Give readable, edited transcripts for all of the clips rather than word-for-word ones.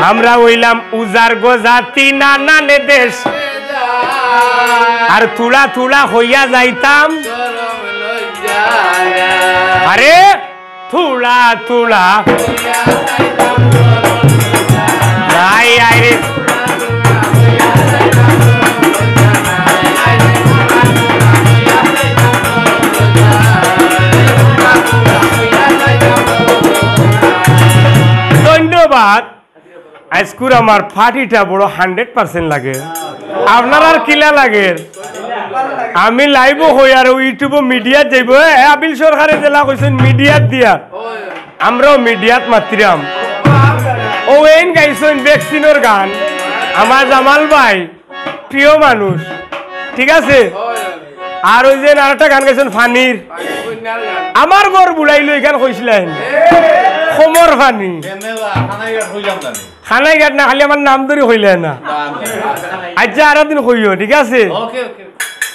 আমরা হইলাম উজার গোজাতি নানানে দেশ আর তুলা তুলা হইয়া যাইতাম আরে তুলা তুলা নাই আরে ধন্যবাদ আজকুর আমার ফাটিটা বড় 100% লাগে আপনার আর কিলা লাগে আমি লাইভ হই আর ইউটিউব মিডিয়াত যাইব আবিল সরকারে জেলা কইছেন মিডিয়াত দিয়া আমরাও মিডিয়াত মাতিরাম ও এন গাইছেন ভ্যাকসিনের গান আমার জামাল ভাই প্রিয় মানুষ ঠিক আছে আর ওই যে আরেকটা গান গাইছেন ফানির আমার ঘর বুড়াইলো এখানে কইছিলেন খমর ফানি খানাই ঘাট না খালি আমার নাম ধরে হইলে না আচ্ছা আর দিন হইও ঠিক আছে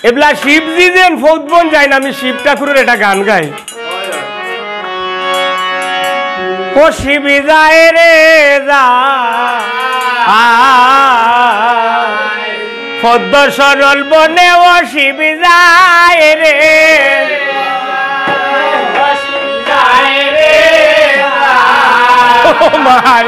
এবলা শিবজি যেন ফৌদবন যায় না আমি শিব ঠাকুরের একটা গান গাই ও শিবি যায় রে যা পদ্ম সরল বনে ও শিবি যায় রে ও মাই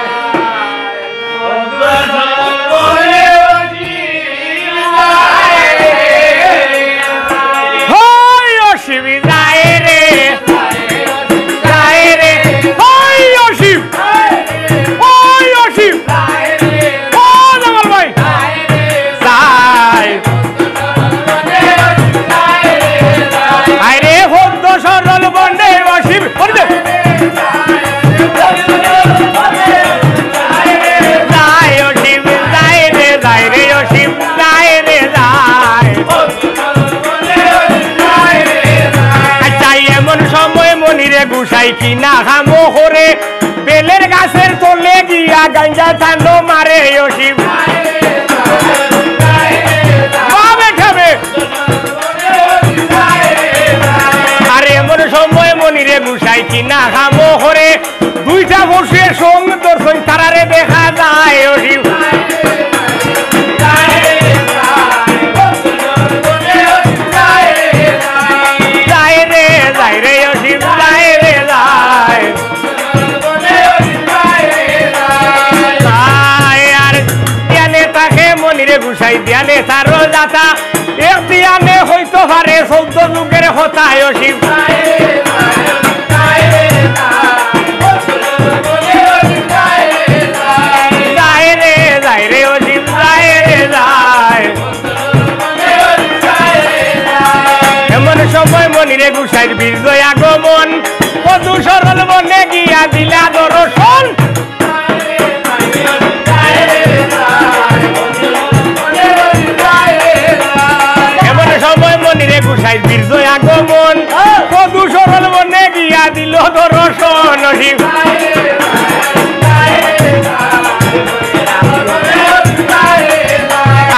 গুসাই কিনা খামো করে বেলের গাছের তলে গিয়া গাঞ্জা চান্দ মারে ও শিব আর এমন সময় মনিরে গুসাই কিনা খামো করে দুইটা বসে সঙ্গ দর্শন তারারে দেখা যায় ও শিব গুসাই দিয়ালে তারও যাতা এক দিয়ানে হইতো পারে 14 যুগের হতায় শিব যায় রে ও শিব যায় রে যায় এমন সময় মনিরে গুসাইর বিজয় আগমন কদু সরল বনে গিয়া দিলা দর্শন গুসাই বিজয় আগমন কদু সরল বনে গিয়া দিল দর্শন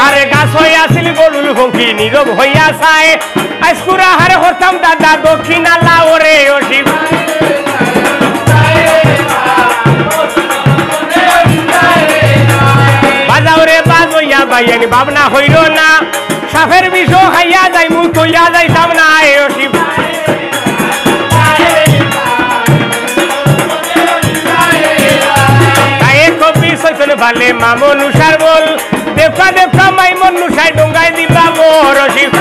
আরে গাছ হইয়াছিল গরুল ফঙ্কি নীরব হইয়া চায় আজকুরা হারে হতাম দাদা দক্ষিণ আল্লাহ ওরে ও শিব বাজাও রে বাজইয়া বাইয়ানি ভাবনা হইল না সাফের বিষ খাইয়া যাই মুখ তৈয়া যাইতাম না ও শিব ভালে মামনুষার বল দেবকা দেবকা মাইমনুষায় ডোঙ্গাই দিবা মোর শিব